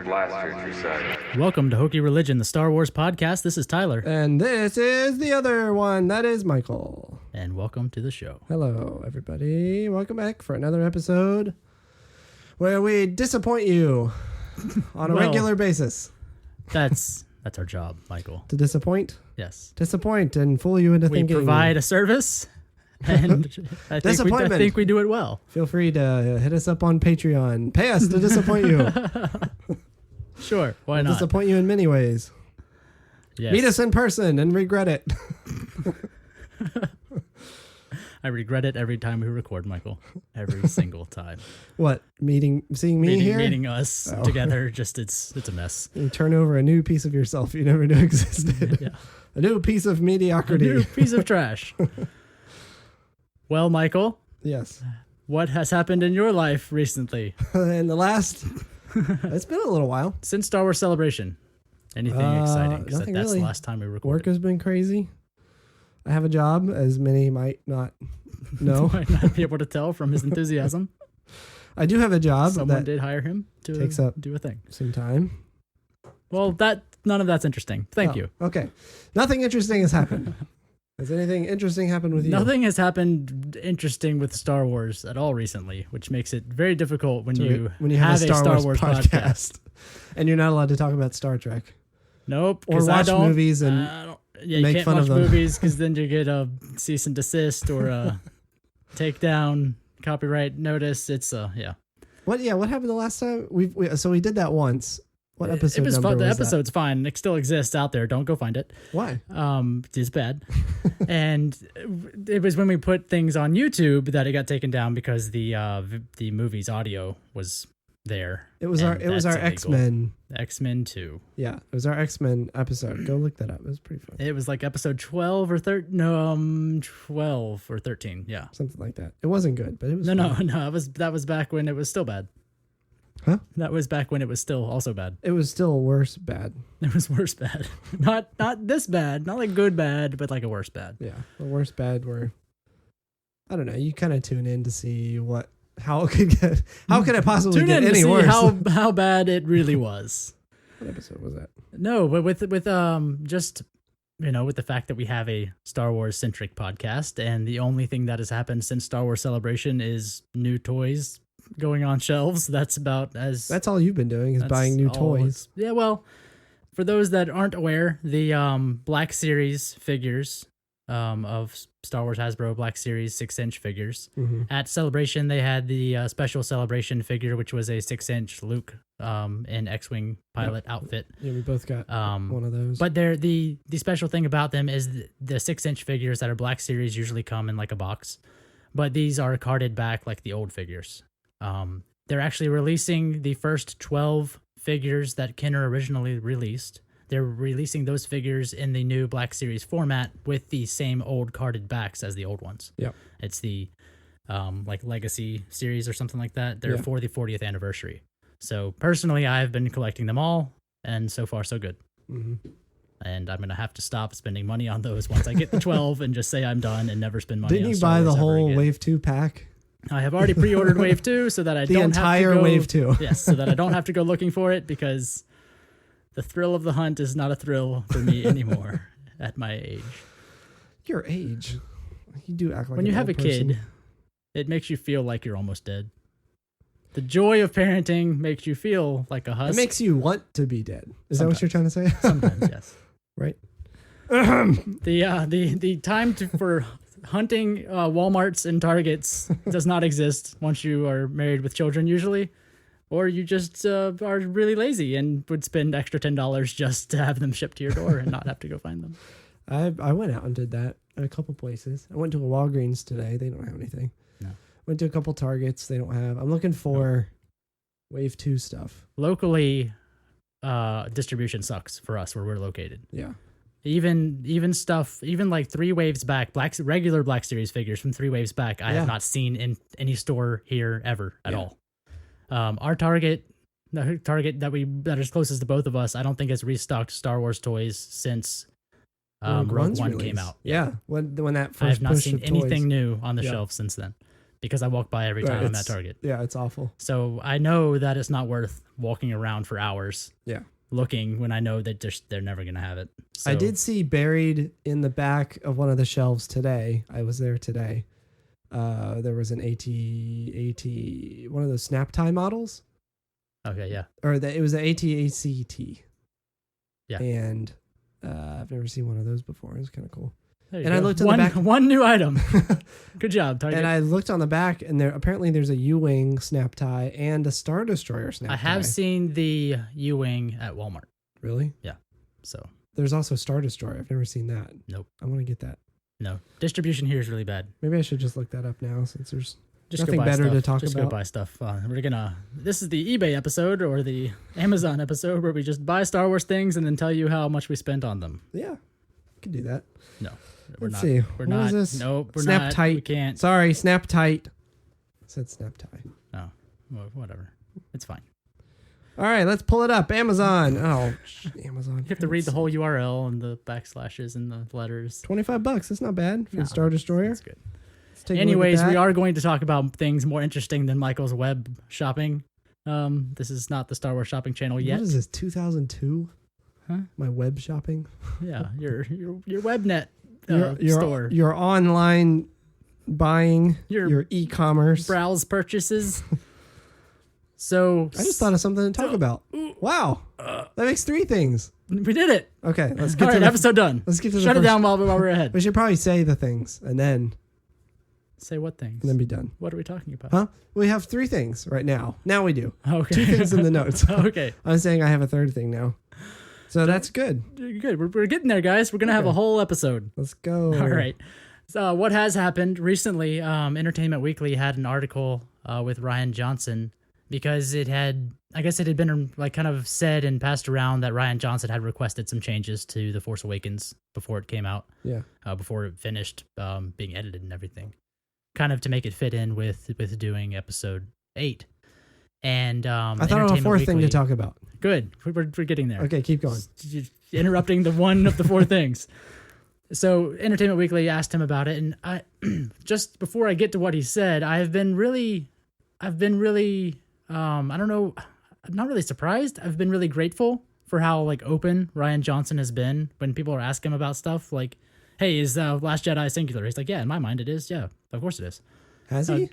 last year, you said. Welcome to Hokey Religion, the Star Wars podcast. This is Tyler. And this is the other one. That is Michael. And welcome to the show. Hello, everybody. Welcome back for another episode where we disappoint you on a regular basis. That's our job, Michael. To disappoint? Yes. Disappoint and fool you into thinking. We provide a service, and I think we do it well. Feel free to hit us up on Patreon. Pay us to disappoint you. Sure, why not? Disappoint you in many ways. Yes. Meet us in person and regret it. I regret it every time we record, Michael. Every single time. What? Seeing me here? Meeting us together, just it's a mess. You turn over a new piece of yourself you never knew existed. Yeah. A new piece of mediocrity. A new piece of trash. Well, Michael. Yes. What has happened in your life recently? In the last... It's been a little while. Since Star Wars Celebration. Anything exciting? Because that's really. the last time we recorded. Work has been crazy. I have a job, as many might not know. Might not be able to tell from his enthusiasm. I do have a job. Someone did hire him to do a thing. Some time. Well, none of that's interesting. Thank you. Okay. Nothing interesting has happened. Has anything interesting happened with you? Nothing has happened interesting with Star Wars at all recently, which makes it very difficult when you have a Star Wars podcast. And you're not allowed to talk about Star Trek. Nope. Or watch movies and you make can't fun watch of them. movies because then you get a cease and desist or a takedown copyright notice. It's yeah. What happened the last time? We did that once. What episode? It was number fun. The was episode's fine. It still exists out there. Don't go find it. Why? It's bad. And it was when we put things on YouTube that it got taken down because the movie's audio was there. It was our X-Men. X-Men 2. Yeah, it was our X-Men episode. Go look that up. It was pretty fun. It was like episode 12 or 13. 12 or 13. Yeah, something like that. It wasn't good, but it was. No. That was back when it was still bad. Huh? That was back when it was still also bad. It was still worse bad. It was worse bad. Not this bad. Not like good bad, but like a worse bad. Yeah, a worse bad where I don't know. You kind of tune in to see how could it possibly get any worse? How bad it really was. What episode was that? No, but with just with the fact that we have a Star Wars centric podcast, and the only thing that has happened since Star Wars Celebration is new toys going on shelves. That's all you've been doing is buying new toys. Yeah, well, for those that aren't aware, the Black Series figures of Star Wars Hasbro Black Series 6-inch figures. Mm-hmm. At Celebration, they had the special Celebration figure, which was a 6-inch Luke in X-Wing pilot outfit. Yeah, we both got one of those. But the special thing about them is the 6-inch figures that are Black Series usually come in like a box, but these are carded back like the old figures. They're actually releasing the first 12 figures that Kenner originally released. They're releasing those figures in the new Black Series format with the same old carded backs as the old ones. Yep. It's the like Legacy series or something like that. They're for the 40th anniversary. So personally, I've been collecting them all, and so far so good. Mm-hmm. And I'm going to have to stop spending money on those once I get the 12 and just say I'm done and never spend money on Didn't you Star buy Wars the whole again. Wave 2 pack? I have already pre-ordered Wave 2 so that I don't have to go... The entire Wave 2. Yes, so that I don't have to go looking for it because the thrill of the hunt is not a thrill for me anymore at my age. Your age? You do act like when you have a kid, it makes you feel like you're almost dead. The joy of parenting makes you feel like a husk. It makes you want to be dead. Is that what you're trying to say? Sometimes, yes. Right. The time for hunting Walmarts and Targets does not exist once you are married with children usually, or you just are really lazy and would spend extra $10 just to have them shipped to your door and not have to go find them. I went out and did that at a couple places. I went to a Walgreens today. They don't have anything. No. Went to a couple Targets. They don't have. I'm looking for Wave 2 stuff. Locally, distribution sucks for us where we're located. Yeah. Even stuff, even like 3 waves back, regular Black Series figures from 3 waves back, I have not seen in any store here ever at all. Our Target, the Target that is closest to both of us, I don't think has restocked Star Wars toys since Rogue One came out. Yeah, when that first I have not push seen of anything toys. new on the shelf since then. because I walk by every time I'm at Target. Yeah, it's awful. So I know that it's not worth walking around for hours. Yeah. Looking when I know that they're never going to have it. So, I did see buried in the back of one of the shelves today. I was there today. There was an AT, one of those snap tie models. Okay, yeah. It was the AT-ACT. Yeah. And I've never seen one of those before. It was kind of cool. And I looked on the back. One new item. Good job, Target. And I looked on the back, and there's a U-wing snap tie and a Star Destroyer snap tie. I have seen the U-Wing at Walmart. Really? Yeah. So there's also Star Destroyer. I've never seen that. Nope. I want to get that. No. Distribution here is really bad. Maybe I should just look that up now since there's just nothing better to talk just about. Just go buy stuff. This is the eBay episode or the Amazon episode where we just buy Star Wars things and then tell you how much we spent on them. Yeah. We can do that. No. Let's see. We're what not. Is this? Nope. We're snap not. tight. We can't. Sorry, snap tight. It said snap tie. Oh, well, whatever. It's fine. All right, let's pull it up. Amazon. Oh, Amazon. You have to read the whole URL and the backslashes and the letters. $25. That's not bad for the Star Destroyer. That's good. Anyways, we are going to talk about things more interesting than Michael's web shopping. This is not the Star Wars shopping channel yet. What is this? 2002? Huh? My web shopping. Yeah, your webnet store. Your online buying. Your e-commerce browse purchases. So I just thought of something to talk about. Wow, that makes 3 things. We did it. Okay, let's get to the episode done. Let's get to Shut it down while we're ahead. We should probably say the things and then say what things, and then be done. What are we talking about? Huh? We have 3 things right now. Now we do. Okay. 2 things in the notes. Okay. I'm saying I have a 3rd thing now. So that's good. Good. We're getting there, guys. We're gonna have a whole episode. Let's go. All right. So what has happened recently? Entertainment Weekly had an article with Rian Johnson because it had been like kind of said and passed around that Rian Johnson had requested some changes to The Force Awakens before it came out. Yeah. Before it finished being edited and everything, kind of to make it fit in with doing episode 8. And I thought of a 4th thing to talk about. Good. We're getting there. Okay, keep going. Interrupting the one of the 4 things. So Entertainment Weekly asked him about it, and I just before I get to what he said, I've been really I don't know, I'm not really surprised. I've been really grateful for how like open Rian Johnson has been when people are asking him about stuff like, hey, is Last Jedi singular? He's like, yeah, in my mind it is. Yeah, of course it is. Has he?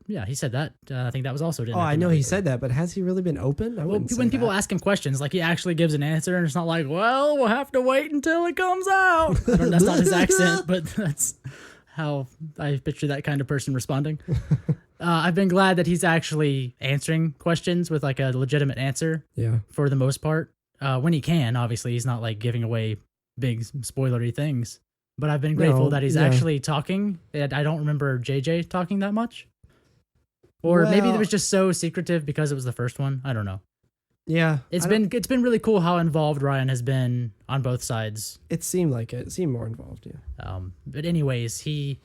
Yeah, he said that. I think that was also. I know he said that, but has he really been open? When people ask him questions, like he actually gives an answer, and it's not like, well, we'll have to wait until it comes out. That's not his accent, but that's how I picture that kind of person responding. I've been glad that he's actually answering questions with like a legitimate answer. Yeah. For the most part, when he can, obviously, he's not like giving away big spoilery things. But I've been grateful that he's actually talking. I don't remember JJ talking that much. Or maybe it was just so secretive because it was the first one. I don't know. Yeah. It's been really cool how involved Rian has been on both sides. It seemed like it. It seemed more involved, yeah. But anyways, he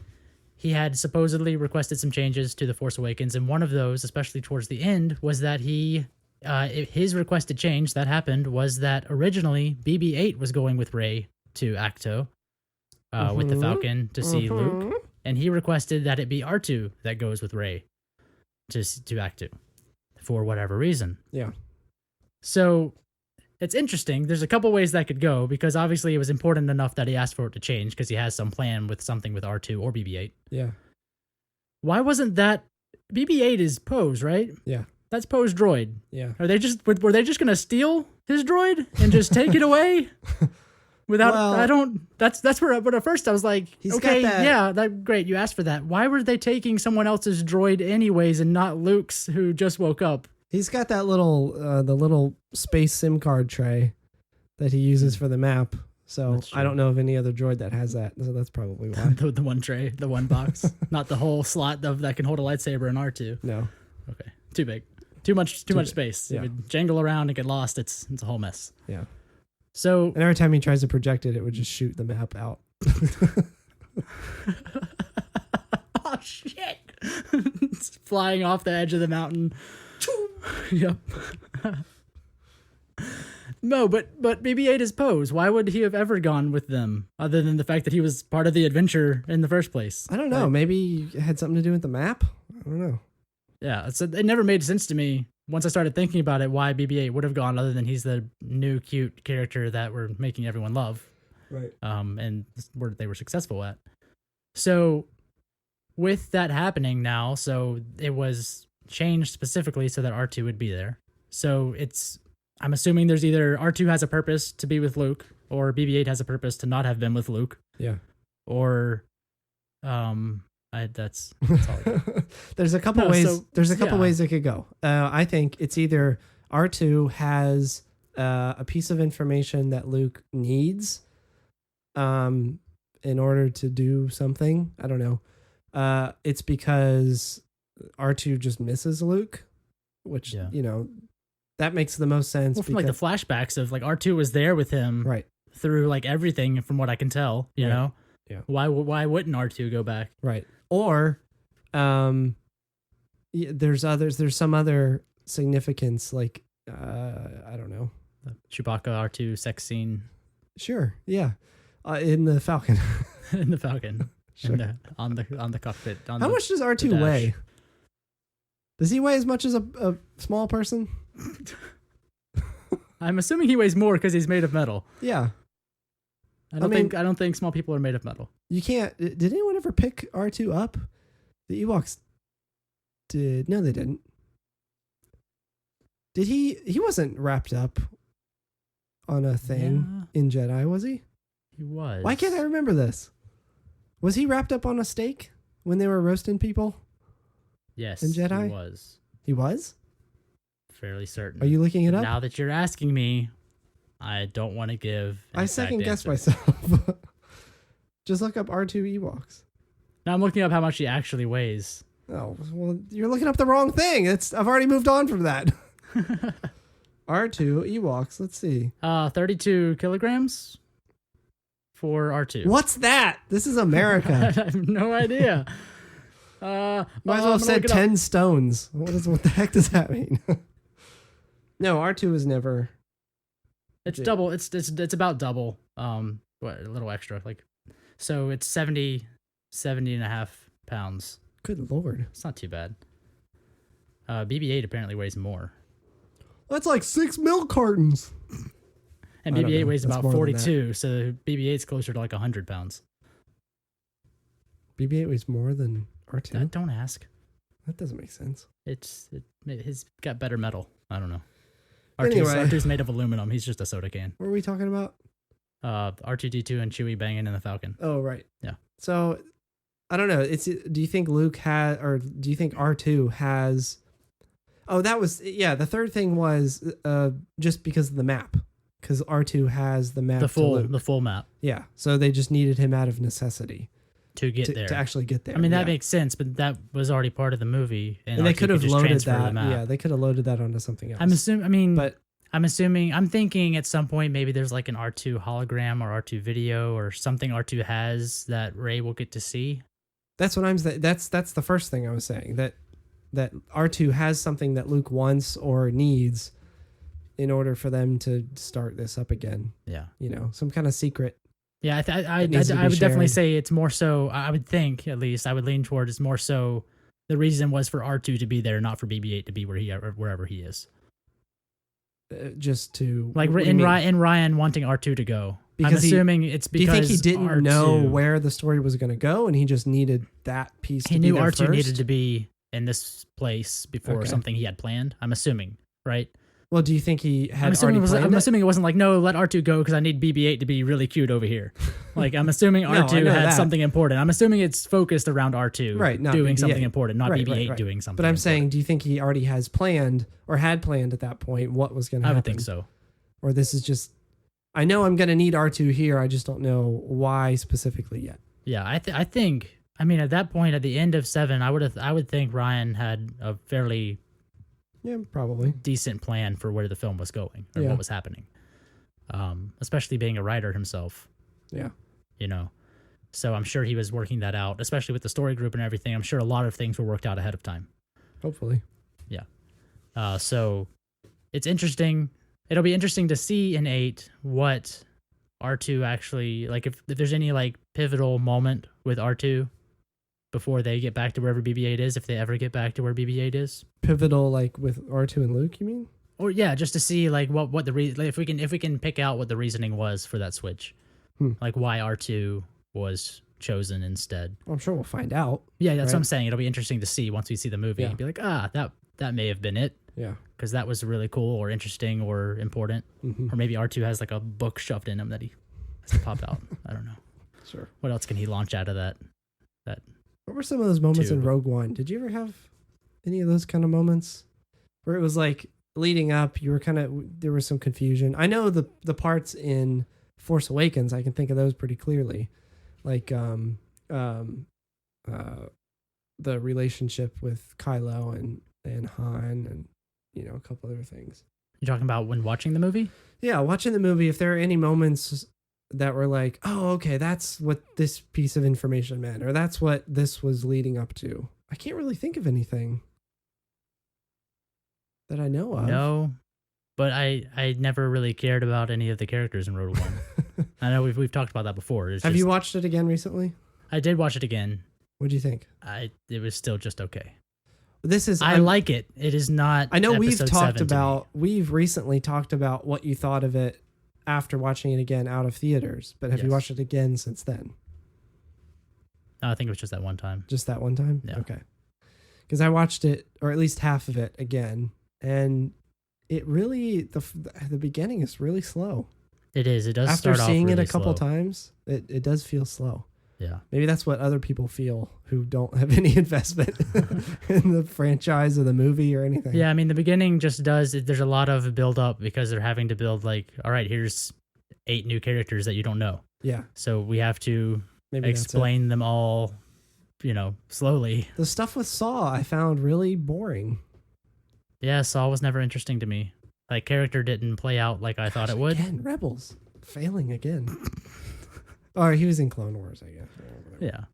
had supposedly requested some changes to The Force Awakens, and one of those, especially towards the end, was that his requested change that happened was that originally BB-8 was going with Rey to Ach-To with the Falcon to see Luke, and he requested that it be R2 that goes with Rey to Ach-To for whatever reason. Yeah. So it's interesting. There's a couple ways that could go because obviously it was important enough that he asked for it to change because he has some plan with something with R2 or BB-8. Yeah. Why wasn't that BB-8 is Poe's, right? Yeah. That's Poe's droid. Yeah. Were they just going to steal his droid and just take it away? Without that's where but at first I was like, okay, yeah, great, you asked for that. Why were they taking someone else's droid anyways and not Luke's who just woke up? He's got that little space SIM card tray that he uses for the map. So I don't know of any other droid that has that. So that's probably why. the one tray, the one box, not the whole slot that can hold a lightsaber and R2. No. Okay. Too big. Too much space. Yeah. It would jangle around and get lost. It's a whole mess. Yeah. So and every time he tries to project it, it would just shoot the map out. Oh shit! It's flying off the edge of the mountain. Yep. No, but BB-8 is Poe's. Why would he have ever gone with them, other than the fact that he was part of the adventure in the first place? I don't know. Maybe it had something to do with the map. I don't know. Yeah, so it never made sense to me once I started thinking about it why BB-8 would have gone, other than he's the new cute character that we're making everyone love. Right. And where they were successful at. So with that happening now, so it was changed specifically so that R2 would be there. So I'm assuming there's either R2 has a purpose to be with Luke, or BB-8 has a purpose to not have been with Luke. Yeah. Or, that's all I got. There's a couple ways. There's a couple ways it could go. I think it's either R2 has a piece of information that Luke needs, in order to do something. I don't know. It's because R2 just misses Luke, which that makes the most sense. Well, from like the flashbacks of like R2 was there with him, right, through like everything, from what I can tell. You know, yeah. Why wouldn't R2 go back? Right. Or, there's some other significance, like, I don't know. The Chewbacca R2 sex scene. Sure. Yeah. In the Falcon. In the Falcon. Sure. On the cockpit. How much does R2 weigh? Does he weigh as much as a small person? I'm assuming he weighs more because he's made of metal. Yeah. I don't think small people are made of metal. You can't. Did anyone ever pick R2 up? The Ewoks did. No, they didn't. Did he? He wasn't wrapped up on a thing in Jedi, was he? He was. Why can't I remember this? Was he wrapped up on a stake when they were roasting people? Yes, in Jedi? he was. He was? Fairly certain. Are you looking it up? Now that you're asking me, I don't want to give I second guess myself. Just look up R2 Ewoks. Now I'm looking up how much he actually weighs. Oh, well, you're looking up the wrong thing. I've already moved on from that. R2 Ewoks, let's see. 32 kilograms for R2. What's that? This is America. I have no idea. Might as well have said 10 stones. What the heck does that mean? No, R2 is never. It's double. It's about double. A little extra. Like, so it's 70 and a half pounds. Good Lord. It's not too bad. BB-8 apparently weighs more. That's like 6 milk cartons. And BB-8 weighs about 42, so BB-8's closer to like 100 pounds. BB-8 weighs more than R2? Don't ask. That doesn't make sense. He's got better metal. I don't know. R2's made of aluminum. He's just a soda can. What were we talking about? R2-D2 and Chewie banging in the Falcon. Oh, right. Yeah. So, I don't know. Do you think Luke had, or do you think R2 has... Oh, that was... Yeah, the third thing was just because of the map. Because R2 has the map the full map. Yeah. So they just needed him out of necessity. To get there. To actually get there. I mean, that makes sense, but that was already part of the movie. And they could have loaded that. Yeah, they could have loaded that onto something else. I'm thinking at some point maybe there's like an R2 hologram or R2 video or something R2 has that Rey will get to see. That's what I'm saying. That's the first thing I was saying. That R2 has something that Luke wants or needs in order for them to start this up again. Yeah. Some kind of secret. Yeah, I would definitely say it's more so, I would think, at least, I would lean toward it's more so the reason was for R2 to be there, not for BB-8 to be wherever he is. Just to... Like in Ryan wanting R2 to go. Because I'm assuming it's because do you think he didn't R2, know where the story was going to go and he just needed that piece to be there He knew R2 first? needed to be in this place before something he had planned. I'm assuming, right? Well, do you think he had I'm assuming it wasn't like, no, let R2 go because I need BB-8 to be really cute over here. Like, I'm assuming R2 had something important. I'm assuming it's focused around R2 doing something important, not BB-8 doing something But I'm important. saying, do you think he already has planned or had planned at that point what was going to happen? I would think so. Or this is just, I know I'm going to need R2 here. I just don't know why specifically yet. Yeah, I think, at that point, at the end of 7, I would think Ryan had a fairly... Yeah, probably decent plan for where the film was going or what was happening. Especially being a writer himself. Yeah. So I'm sure he was working that out, especially with the story group and everything. I'm sure a lot of things were worked out ahead of time. Hopefully. Yeah. So it's interesting. It'll be interesting to see in 8 what R2 actually, like if there's any like pivotal moment with R2 before they get back to wherever BB-8 is, if they ever get back to where BB-8 is. Pivotal, like with R2 and Luke, you mean? Or yeah, just to see like what the like, if we can pick out what the reasoning was for that switch, like why R2 was chosen instead. Well, I'm sure we'll find out. Yeah, that's what I'm saying. It'll be interesting to see once we see the movie and be like, that may have been it. Yeah, because that was really cool or interesting or important, or maybe R2 has like a book shoved in him that he has to pop out. I don't know. Sure. What else can he launch out of that? What were some of those moments in Rogue One? Did you ever have any of those kind of moments where it was like leading up, you were there was some confusion? I know the parts in Force Awakens, I can think of those pretty clearly, like the relationship with Kylo and Han, and a couple other things. You're talking about when watching the movie? Yeah, watching the movie. If there are any moments that were like, oh, okay, that's what this piece of information meant, or that's what this was leading up to. I can't really think of anything that I know of. No, but I never really cared about any of the characters in Rogue One. I know we've talked about that before. Have you watched it again recently? I did watch it again. What do you think? It was still just okay. I like it. It is not. I know we've recently talked about what you thought of it after watching it again out of theaters, but have you watched it again since then? I think it was just that one time. Just that one time? Yeah. Okay. Because I watched it, or at least half of it again, and it really, the beginning is really slow. It is. It does after start seeing off really it a couple slow. times, it does feel slow. Yeah. Maybe that's what other people feel who don't have any investment in the franchise or the movie or anything. Yeah, I mean, the beginning just does, there's a lot of build up because they're having to build like, all right, here's 8 new characters that you don't know. Yeah. So we have to explain them all, slowly. The stuff with Saw I found really boring. Yeah, Saw was never interesting to me. Like, character didn't play out like I thought it would. Again, Rebels. Failing again. Or he was in Clone Wars, I guess. Yeah.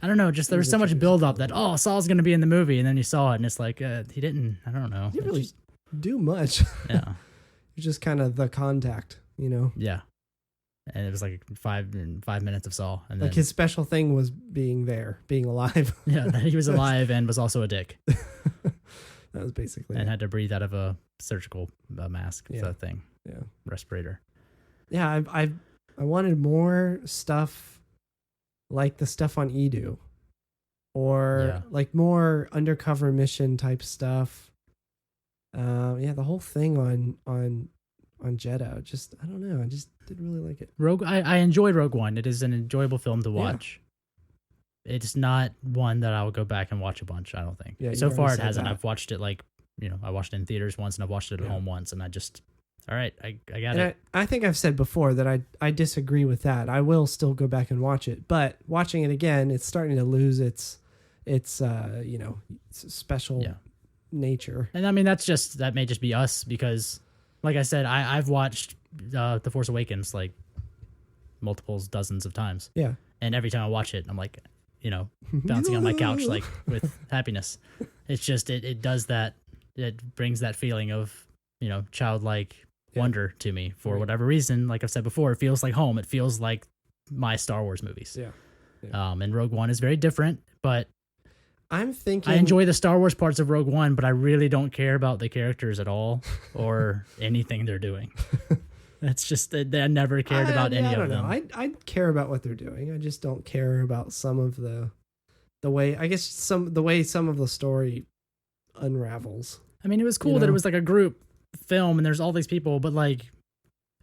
I don't know. Just there was so much build up that, Saul's going to be in the movie. And then you saw it and it's like, he didn't. I don't know. He didn't really do much. Yeah. He's just kind of the contact, Yeah. And it was like 5 minutes of Saul. And like then, his special thing was being alive. Yeah. That he was alive and was also a dick. That was basically and had to breathe out of a surgical mask thing. Yeah. Respirator. Yeah. I wanted more stuff like the stuff on Edu, or like more undercover mission type stuff. The whole thing on Jeddah. Just, I don't know. I just didn't really like it. I enjoyed Rogue One. It is an enjoyable film to watch. Yeah. It's not one that I will go back and watch a bunch, I don't think. Yeah, so far it hasn't. I've watched it I watched it in theaters once and I've watched it at home once, and I just, all right, I got it. I think I've said before that I disagree with that. I will still go back and watch it, but watching it again, it's starting to lose its special nature. And I mean, that may just be us, because like I said, I've watched The Force Awakens like multiples dozens of times. Yeah. And every time I watch it, I'm like, bouncing on my couch like with happiness. It's just it does that. It brings that feeling of, childlike wonder to me for whatever reason. Like I've said before, it feels like home. It feels like my Star Wars movies. Yeah. And Rogue One is very different, but I'm thinking I enjoy the Star Wars parts of Rogue One, but I really don't care about the characters at all or anything they're doing. It's just that I never cared about any of them. I care about what they're doing. I just don't care about some of the way, I guess the way some of the story unravels. I mean, it was cool that it was like a group film and there's all these people, but like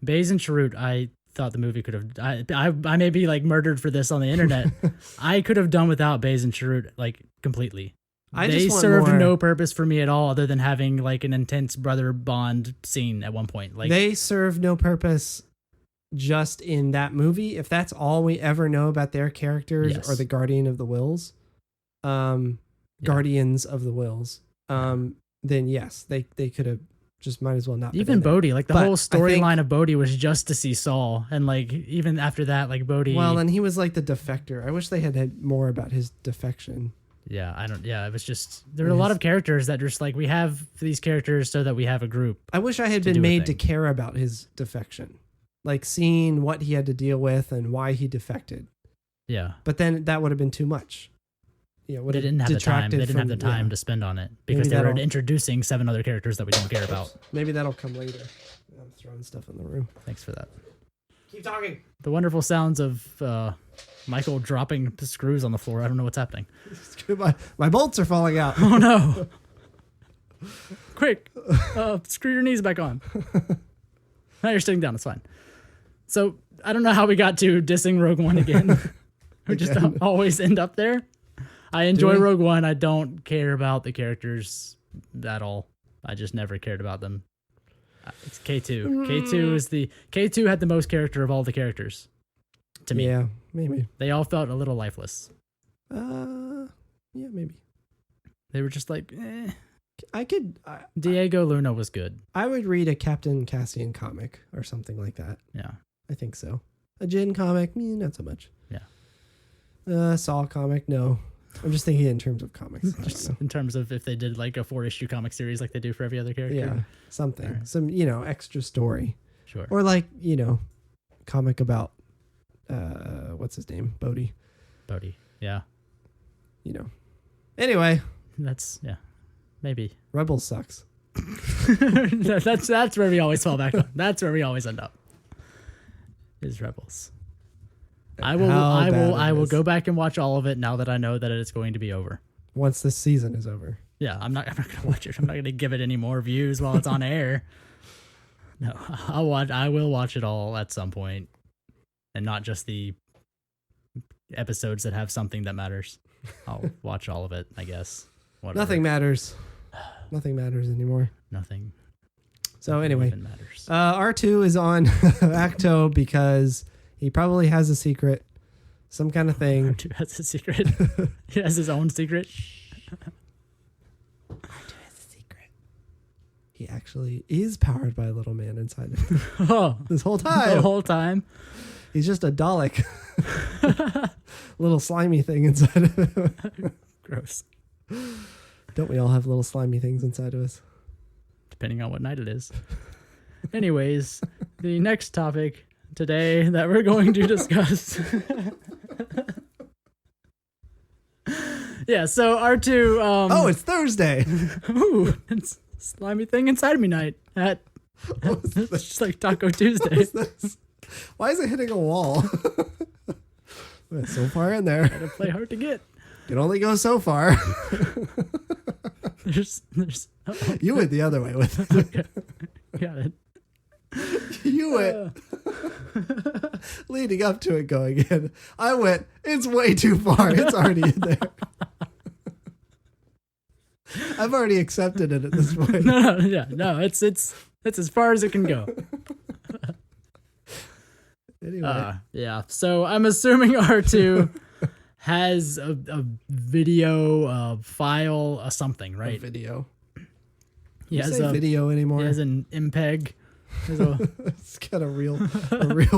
Baze and Chirrut, I thought the movie could have, I may be like murdered for this on the internet. I could have done without Baze and Chirrut like completely. They served no purpose for me at all other than having like an intense brother bond scene at one point. Like they serve no purpose just in that movie. If that's all we ever know about their characters or the Guardians of the Wills, then yes, they could have just might as well not. Even Bodhi, like the whole storyline of Bodhi was just to see Saul, and like even after that, like Bodhi. Well, and he was like the defector. I wish they had more about his defection. Yeah, it was just, there were a lot of characters that just like, we have these characters so that we have a group. I wish I had been made to care about his defection, like seeing what he had to deal with and why he defected. Yeah. But then that would have been too much. would they have didn't have the time. They detracted didn't have the from- time yeah. to spend on it because they were that'll- introducing 7 other characters that we don't care about. Maybe that'll come later. I'm throwing stuff in the room. Thanks for that. Keep talking. The wonderful sounds of Michael dropping screws on the floor. I don't know what's happening. My bolts are falling out. Oh no! Quick, screw your knees back on. Now you're sitting down. It's fine. So I don't know how we got to dissing Rogue One again. We just always end up there. I enjoy Rogue One. I don't care about the characters at all. I just never cared about them. It's K2. K2 had the most character of all the characters. To me. Yeah, maybe. They all felt a little lifeless. Yeah, maybe. They were just like, Diego Luna was good. I would read a Captain Cassian comic or something like that. Yeah. I think so. A Jin comic, not so much. Yeah. Saw comic, no. I'm just thinking in terms of comics. Just in terms of if they did like a 4-issue comic series like they do for every other character. Yeah, something. Right. Some, extra story. Sure. Or like, comic about, what's his name? Bodhi. Yeah. Anyway. Yeah. Maybe. Rebels sucks. that's where we always fall back on. That's where we always end up. Is Rebels. I will go back and watch all of it now that I know that it's going to be over. Once this season is over. Yeah, I'm not gonna watch it. I'm not gonna give it any more views while it's on air. No, I will watch it all at some point, and not just the episodes that have something that matters. I'll watch all of it, I guess. Whatever. Nothing matters. Nothing matters anymore. Nothing. So anyway, Even matters. R2 is on Ach-To because he probably has a secret, some kind of thing. R2 has a secret. He has his own secret. R2 has a secret. He actually is powered by a little man inside him. Oh, This whole time. the whole time. He's just a Dalek. Little slimy thing inside of him. Gross. Don't we all have little slimy things inside of us? Depending on what night it is. Anyways, the next topic today that we're going to discuss. Yeah, so R2. It's Thursday. Ooh, it's slimy thing inside me night. It's just like Taco Tuesday. What's this? Why is it hitting a wall? It's so far in there. Gotta play hard to get. Can only go so far. There's. You went the other way with it. Okay. Got it. You went leading up to it going in. I went, it's way too far. It's already in there. I've already accepted it at this point. No, it's as far as it can go. Anyway. Yeah. So I'm assuming R2 has a video file, something, right? A video. He has say video anymore. He has an MPEG. It's got a real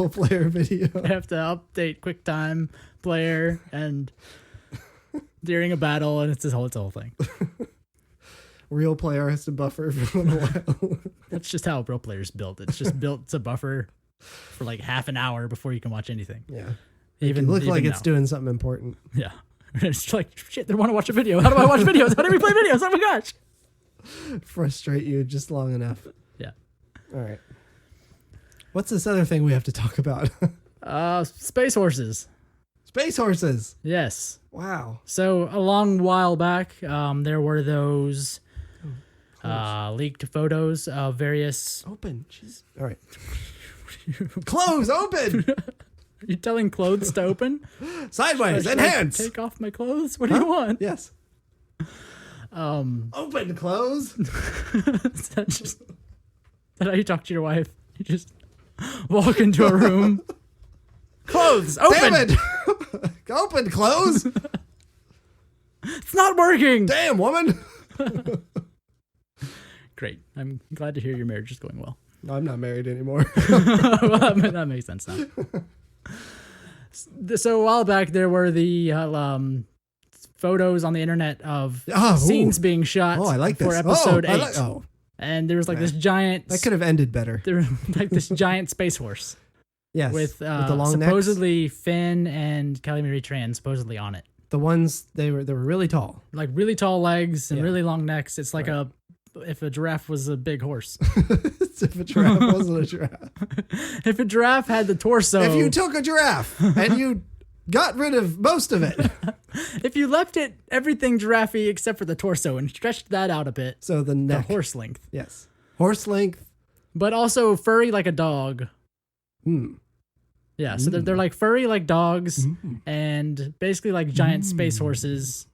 player video. I have to update QuickTime player and during a battle, and it's his whole thing. Real player has to buffer for a little while. That's just how real player's built. It's just built to buffer for like half an hour before you can watch anything. Yeah. Even look like it's now. doing something important. Yeah. It's like, shit, they want to watch a video. How do I watch videos? How do we play videos? Oh my gosh. Frustrate you just long enough. Yeah. All right. What's this other thing we have to talk about? Space horses. Space horses. Yes. Wow. So a long while back, there were those leaked photos of various. Open. Jeez. All right. Close. Open. Are you telling clothes to open? Sideways. Should Enhance. I take off my clothes? What do you want? Yes. Open. Close. Is that how you talk to your wife? You just walk into a room. Clothes. Open. Damn it. Open. Close. It's not working. Damn, woman. Great. I'm glad to hear your marriage is going well. No, I'm not married anymore. Well, that makes sense now. So a while back, there were the photos on the internet of scenes being shot I like for this. episode 8. And there was like this giant... That could have ended better. There was like this giant space horse. Yes. With the long supposedly Finn and Kelly Marie Tran supposedly on it. the ones they were really tall. Like really tall legs and Yeah. really long necks. It's like if a giraffe was a big horse. If a giraffe wasn't a giraffe. If a giraffe had the torso. If you took a giraffe and you got rid of most of it. If you left it everything giraffe except for the torso and stretched that out a bit. So the neck. The horse length. Yes. Horse length. But also furry like a dog. Yeah, so they're like furry like dogs and basically like giant space horses.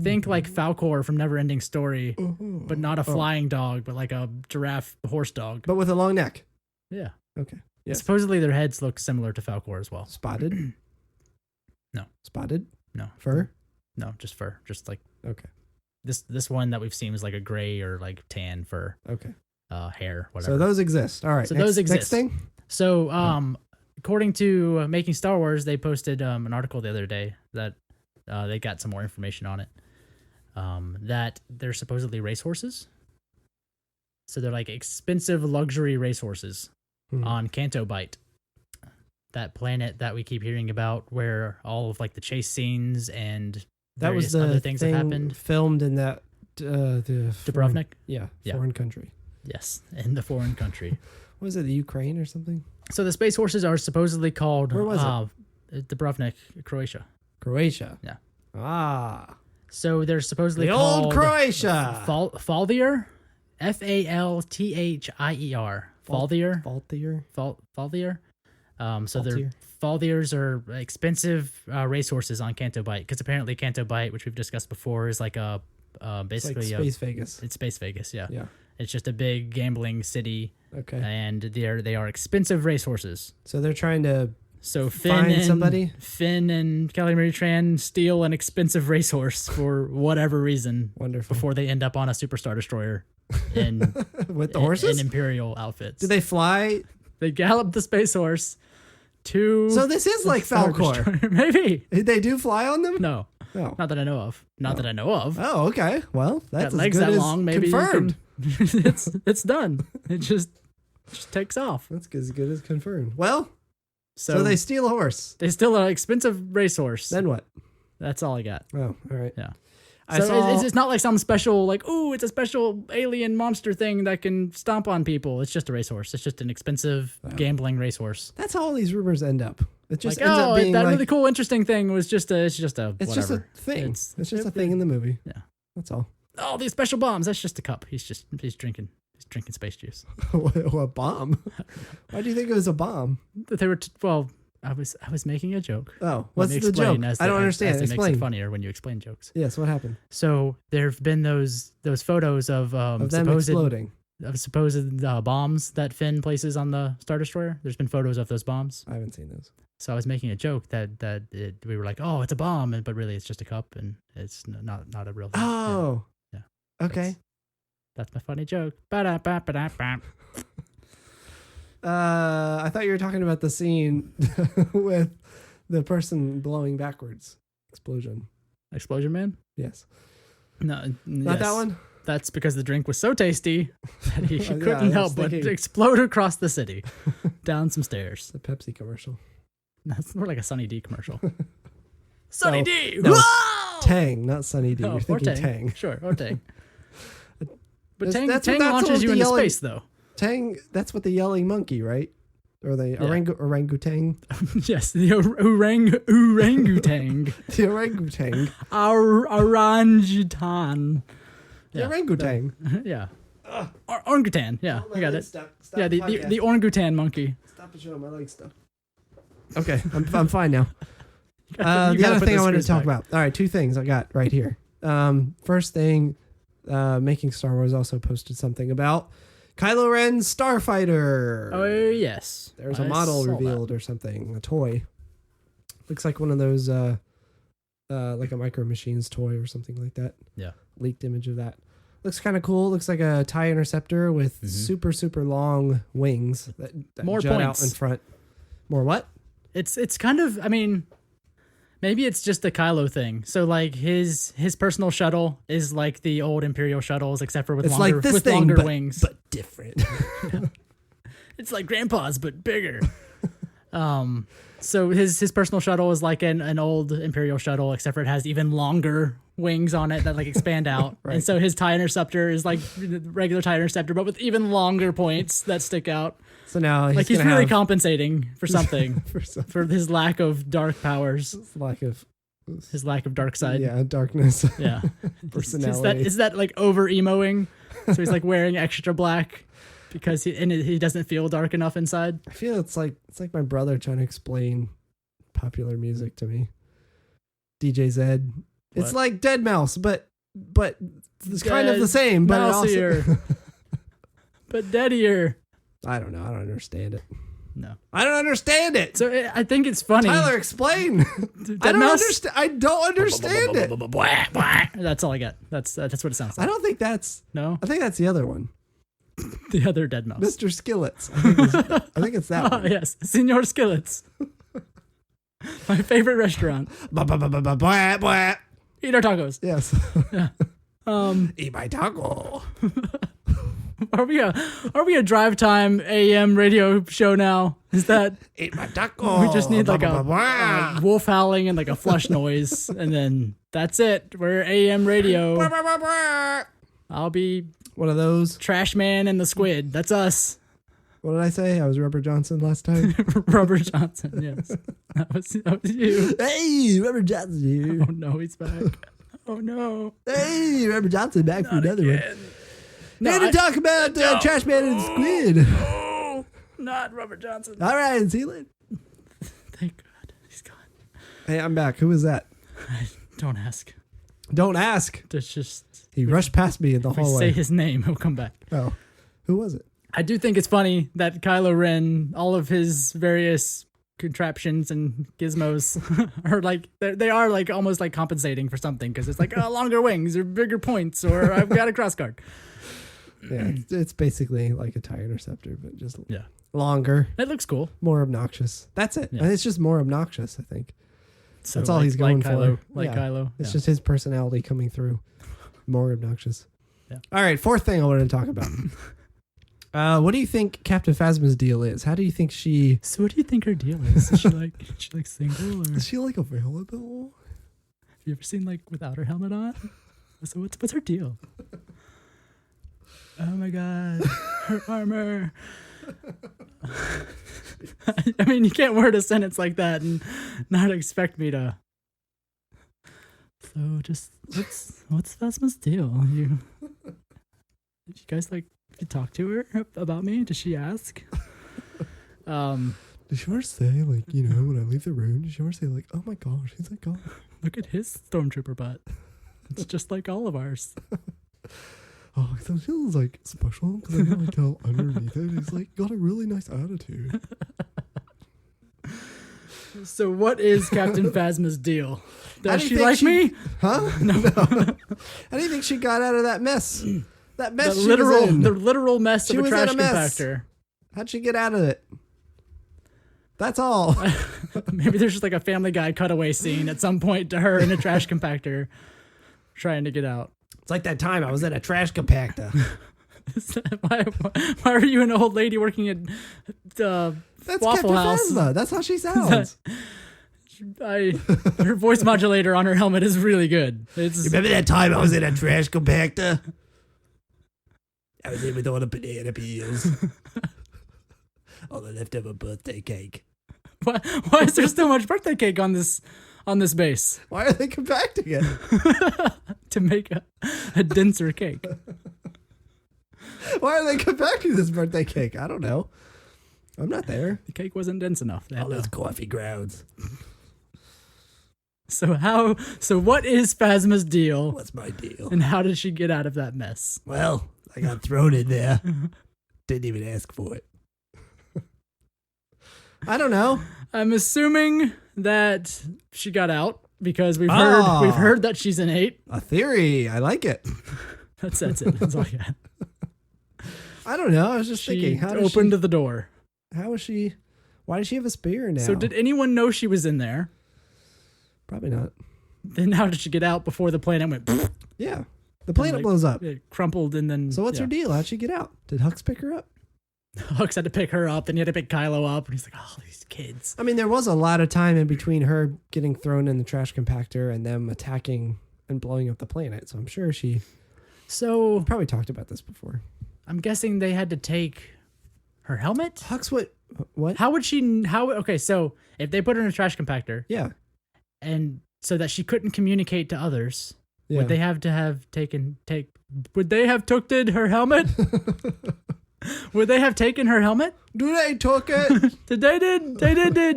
Think like Falcor from Neverending Story, but not a flying dog, but like a giraffe horse dog. But with a long neck. Yeah. Okay. Yes. Supposedly their heads look similar to Falcor as well. Spotted? No. Spotted? No. Fur? No, just fur. Just like Okay. this one that we've seen is like a gray or like tan fur. Okay. Hair, whatever. So those exist. All right. So those exist. Next thing? So according to Making Star Wars, they posted an article the other day that they got some more information on it. That they're supposedly racehorses. So they're like expensive luxury racehorses on Canto Bight. That planet that we keep hearing about where all of like the chase scenes and That was the other things thing that happened. filmed in that the Dubrovnik? Yeah, Yeah. foreign country. Yes, in the foreign country. Was it the Ukraine or something? So the space horses are supposedly called Where was Dubrovnik, Croatia. Croatia. Yeah. Ah. So they're supposedly The called old Croatia. Falthier, Falthier. Falthier. Faultier. Falthier. So they're Faltier. Falthiers are expensive racehorses on Canto Bight because apparently Canto Bight, which we've discussed before, is like a basically It's like Space Vegas. It's Space Vegas, yeah. Yeah. It's just a big gambling city, Okay. and they are expensive racehorses. So they're trying to So find somebody? Finn and Kelly Marie Tran steal an expensive racehorse for whatever reason. Wonderful. Before they end up on a superstar destroyer in with the horses? in Imperial outfits. Do they fly? They gallop the space horse to. So this is like Star Falcor. Destroyer. Maybe. They do fly on them? No. Oh. Not that I know of. Not that I know of. Oh, okay. Well, that's Got as legs good that as long. Maybe confirmed. it's done. It just takes off. That's as good as confirmed. Well, So, so they steal a horse. they steal an expensive racehorse. Then what? That's all I got. Oh, all right. Yeah. I So saw. it's not like some special, like, ooh, it's a special alien monster thing that can stomp on people. It's just a racehorse. It's just an expensive gambling racehorse. That's how all these rumors end up. It just Like, ends up being that like really cool, interesting thing was just a, it's whatever. just a thing. It's just a thing in the movie. Yeah. That's all. Oh, these special bombs. That's just a cup. He's drinking space juice. A bomb? Why do you think it was a bomb? They were, well, I was making a joke. Oh, Let what's me the explain joke? as I don't understand. As it makes Explain. it funnier when you explain jokes. Yes, what happened? So there have been those photos of Of them supposed exploding. bombs that Finn places on the Star Destroyer. There's been photos of those bombs. I haven't seen those. So I was making a joke that we were like, oh, it's a bomb, but really it's just a cup, and it's not a real thing. Oh. Yeah. Okay. That's my funny joke. Ba-da-ba-ba-da-ba. I thought you were talking about the scene with the person blowing backwards. Explosion. Explosion Man? Yes. No, Not that one? That's because the drink was so tasty that he Yeah, couldn't I was help but thinking. explode across the city, down some stairs. The Pepsi commercial. That's more like a Sunny D commercial. Sunny No, D! no. Whoa! Tang, not Sunny D. Oh, You're or thinking Tang. Tang. Sure, or Tang. But That's Tang what launches you the into yelling- space, though. Tang, that's what the yelling monkey, right? Or the orangutan? Yes, the orangutan. The orangutan. Orangutan. The orangutan. Yeah. Orangutan. Yeah, Oh, my you got leg it. stuck. Stop Yeah, the podcast. orangutan monkey. Stop it, showing my leg stuff. Okay, I'm fine now. You The gotta other put thing the I wanted to screws talk back. about. All right, two things I got right here. First thing, Making Star Wars also posted something about Kylo Ren's Starfighter. Oh, yes. There's a I model saw that. revealed or something, a toy. Looks like one of those, like a Micro Machines toy or something like that. Yeah. Leaked image of that. Looks kind of cool. Looks like a TIE Interceptor with super, super long wings that More jut points. out in front. More what? It's kind of, I mean, maybe it's just a Kylo thing. So like his personal shuttle is like the old Imperial shuttles, except for with It's longer, like this with thing, longer but, wings. but different. It's like Grandpa's, but bigger. So his personal shuttle is like an old Imperial shuttle, except for it has even longer wings on it that like expand out. Right. And so his TIE Interceptor is like the regular TIE Interceptor, but with even longer points that stick out. So now he's really compensating for something, for his lack of dark powers, his lack of dark side. Yeah, darkness. Yeah, personality. Is that like over emoing? So he's like wearing extra black because he doesn't feel dark enough inside. I feel it's like my brother trying to explain popular music to me. DJ Zed. What? It's like Dead Mouse, but it's kind of the same. But Mouseier. But deadier. I don't know. I don't understand it. No, I don't understand it. So I think it's funny. Tyler, explain. I don't understand. I don't understand it. That's all I got. That's what it sounds like. I don't think that's. No, I think that's the other one. The other Dead Mouse. Mr. Skillets. I think it's that one. Yes, Senor Skillets. My favorite restaurant. Eat our tacos. Yes. Yeah. Eat my taco. Are we a drive time AM radio show now? Is that Eat my taco? we just need like a wolf howling and like a flush noise, and then that's it. We're AM radio. I'll be one of those. Trash Man and the Squid. That's us. What did I say? I was Rubber Johnson last time. Rubber Johnson. Yes, that was you. Hey, Rubber Johnson here. Oh no, he's back. Oh no. Hey, Rubber Johnson back for another again. one. No, Here to talk about Trash Man and the Squid. No, not Rubber Johnson. All right, see you later. Thank God, he's gone. Hey, I'm back. Who is that? Don't ask. Don't ask. It's just He rushed past me in the if we hallway. say his name, he'll come back. Oh, who was it? I do think it's funny that Kylo Ren, all of his various contraptions and gizmos are like they are like almost like compensating for something, because it's like longer wings or bigger points, or I've got a crossguard. Yeah, it's basically like a TIE Interceptor, but just Yeah, longer, it looks cool. more obnoxious. That's it. Yeah. It's just more obnoxious, I think. So That's all he's going Kylo, for. Like Yeah. Kylo. It's Yeah. just his personality coming through. More obnoxious. Yeah. All right, fourth thing I wanted to talk about. What do you think Captain Phasma's deal is? How do you think she... So what do you think her deal is? Is she like single, or Is she like available? have you ever seen like without her helmet on? So what's her deal? Oh my God, her armor. I mean, you can't word a sentence like that and not expect me to. So just what's Phasma's deal? Did you guys like you talk to her about me? Does she ask? Does she ever say, like, you know, when I leave the room, does she ever say, like, oh my gosh, he's like, oh. Look at his stormtrooper butt. It's just like all of ours. Oh, that feels like special because I can like tell underneath it, he's like got a really nice attitude. So what is Captain Phasma's deal? Does she think like me? Huh? No. How do you think she got out of that mess? That mess The she was in. literal mess She of a was trash in a mess. compactor. How'd she get out of it? That's all. Maybe there's just like a Family Guy cutaway scene at some point to her in a trash compactor trying to get out. It's like that time I was in a trash compactor. Why are you an old lady working at That's Waffle Captain House? Phasma. That's how she sounds. Her voice modulator on her helmet is really good. It's, Remember that time I was in a trash compactor? I was in with all the banana peels. All the leftover birthday cake. why is there so much birthday cake on this base? Why are they compacting it? To make a denser cake. Why are they compacting this birthday cake? I don't know. I'm not there. The cake wasn't dense enough. All those coffee grounds. So what is Phasma's deal? What's my deal? And how did she get out of that mess? Well, I got thrown in there. Didn't even ask for it. I don't know. I'm assuming that she got out because we've heard that she's an 8. A theory. I like it. That's it. That's all I got. I don't know. I was just She thinking. opened the door. How is she? Why does she have a spear now? So did anyone know she was in there? Probably not. Then how did she get out before the planet went? Yeah. The planet blows up. It crumpled and then. So what's her deal? How'd she get out? Did Hux pick her up? Hux had to pick her up, and he had to pick Kylo up, and he's like, oh, these kids. I mean, there was a lot of time in between her getting thrown in the trash compactor and them attacking and blowing up the planet. So I'm sure she probably talked about this before. I'm guessing they had to take her helmet? Hux, what? How would she, okay, so if they put her in a trash compactor. Yeah. And so that she couldn't communicate to others, yeah. would they have took her helmet? Would they have taken her helmet? Do they took it? They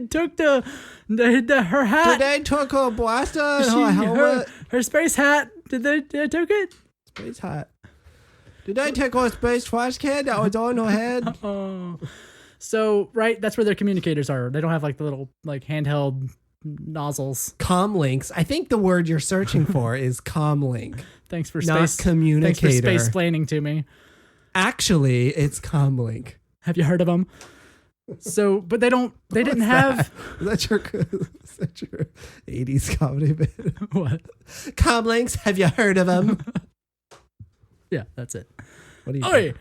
took her hat. Did they took her blaster and her helmet? Her space hat. Did they took it? Space hat. Did they take her space trash can that was on her head? Oh. So, right, that's where their communicators are. They don't have like the little like handheld nozzles. Comlinks. I think the word you're searching for is comlink. Thanks for not space communicator. Thanks for space explaining to me. Actually, it's comlink. Have you heard of them? So, but they didn't have. Is that your 80s comedy bit? What? Comlinks. Have you heard of them? Yeah, that's it. What do you? Oi.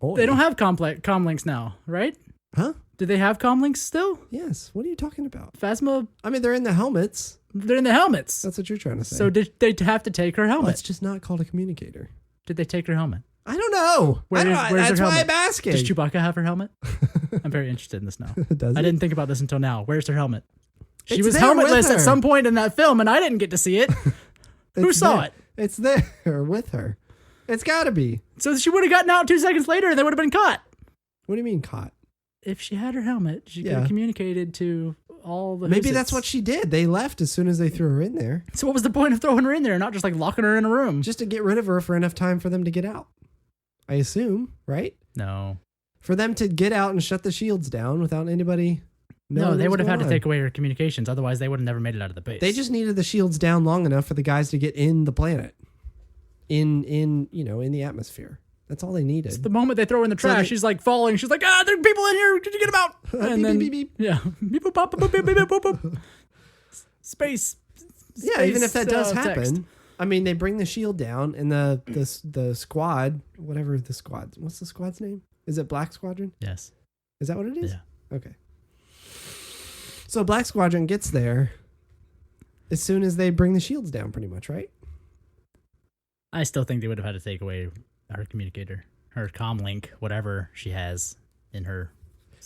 Oi. They don't have comlinks now, right? Huh? Do they have comlinks still? Yes. What are you talking about? Phasma. I mean, they're in the helmets. They're in the helmets. That's what you're trying to say. So did they have to take her helmet? It's just not called a communicator. Did they take her helmet? I don't know. That's why I'm asking. Does Chewbacca have her helmet? I'm very interested in this now. Does I didn't think about this until now. Where's her helmet? She It's was there helmetless with at her. some point in that film, and I didn't get to see it. Who saw it? It's there with her. It's got to be. So she would have gotten out 2 seconds later, and they would have been caught. What do you mean caught? If she had her helmet, she could have communicated to all the. Maybe that's what she did. They left as soon as they threw her in there. So what was the point of throwing her in there, not just like locking her in a room? Just to get rid of her for enough time for them to get out. I assume, right? No. For them to get out and shut the shields down without anybody. No, they would have had to take away her communications. Otherwise, they would have never made it out of the base. They just needed the shields down long enough for the guys to get in the planet, in the atmosphere. That's all they needed. It's the moment they throw her in the trash, she's like falling. She's like, there are people in here. Did you get them out? And beep, then, beep, beep, beep. Yeah. Beep, boop, bop, boop, beep, beep, boop, boop, boop. Space. Yeah, even if that does happen. Text. I mean, they bring the shield down and the squad, whatever the squad. What's the squad's name? Is it Black Squadron? Yes. Is that what it is? Yeah. Okay. So Black Squadron gets there as soon as they bring the shields down, pretty much, right? I still think they would have had to take away her communicator, her comlink, whatever she has in her.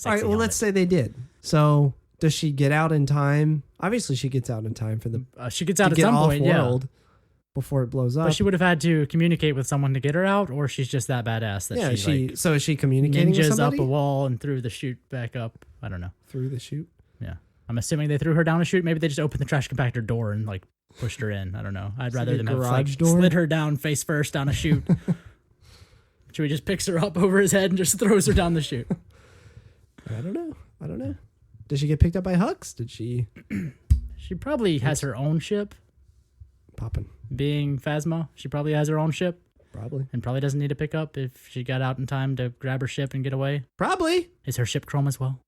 All right, well, let's say they did. So does she get out in time? Obviously, she gets out in time for the. She gets out at some point, world before it blows up. But she would have had to communicate with someone to get her out, or she's just that badass that so is she communicating with ninjas somebody? up a wall and threw the chute back up? I don't know. Through the chute? Yeah. I'm assuming they threw her down a chute. Maybe they just opened the trash compactor door and like pushed her in. I don't know. I'd rather them have like slid her down face first down a chute. Chewie just picks her up over his head and just throws her down the chute. I don't know. Did she get picked up by Hux? Did she? She probably has her own ship. Popping. Being Phasma, she probably has her own ship. Probably. And probably doesn't need to pick up if she got out in time to grab her ship and get away. Probably. Is her ship chrome as well?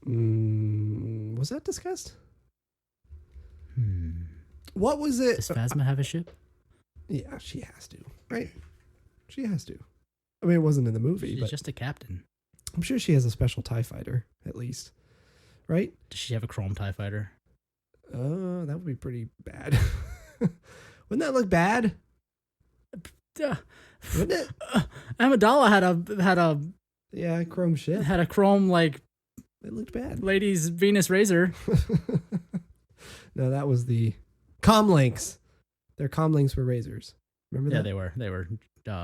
Was that discussed? What was it? Does Phasma have a ship? Yeah, she has to. Right? She has to. I mean, it wasn't in the movie, She's but just a captain. I'm sure she has a special TIE fighter, at least. Right? Does she have a chrome TIE fighter? That would be pretty bad. Wouldn't that look bad? Wouldn't it? Amidala had a chrome ship. Had a chrome like it looked bad. Ladies Venus razor. No, that was the comlinks. Their comlinks were razors. Remember that? Yeah, they were